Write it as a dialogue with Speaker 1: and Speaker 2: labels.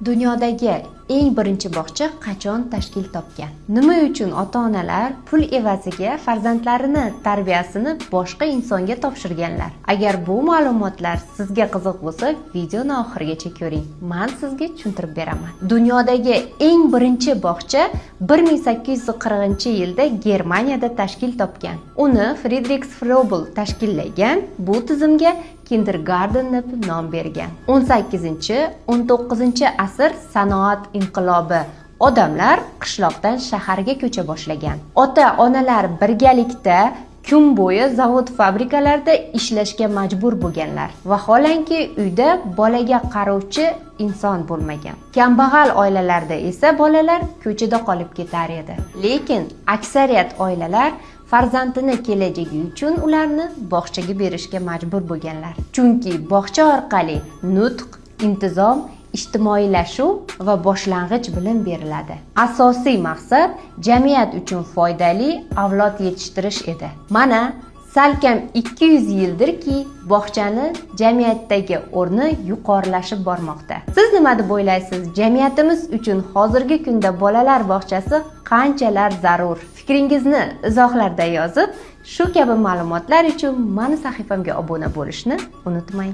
Speaker 1: Dunyodagi eng birinchi bog'cha qachon tashkil topgan? Nima uchun ota-onalar pul evaziga farzandlarini tarbiyasini boshqa insonga topshirganlar? Agar bu ma'lumotlar sizga qiziq bo'lsa, videoni oxirigacha ko'ring. Men sizga tushuntirib beraman. Dunyodagi eng birinchi bog'cha 1840-yilda Germaniyada tashkil topgan. Uni Friedrich Froebel tashkillagan. Bu tizimga Kindergarten deb nom bergan. 18-19 asr sanoat inqilobi. Odamlar qishloqdan shaharga ko'cha boshlagan. Ota-onalar birgalikda kun bo'yi zavod-fabrikalarda ishlashga majbur bo'lganlar. Vaholanki uyda bolaga qaruvchi inson bo'lmagan. Kambag'al oilalarda esa bolalar ko'chada qolib ketar edi. Lekin aksariyat oilalar farzandini kelajagi uchun ularni bog'chaga berishga majbur bo'lganlar. Chunki bog'cha orqali nutq, intizom, ijtimoiylashuv va boshlang'ich bilim beriladi. Asosiy maqsad jamiyat uchun foydali avlod yetishtirish edi. Mana salkam 200 yildirki, bog'chani jamiyatdagi o'rni yuqorilashib bormoqda. Siz nima deb o'ylaysiz? Jamiyatimiz uchun hozirgi kunda bolalar bog'chasi qanchalar zarur? Fikringizni izohlarda yozib, shu kabi ma'lumotlar uchun meni sahifamga obuna bo'lishni unutmang.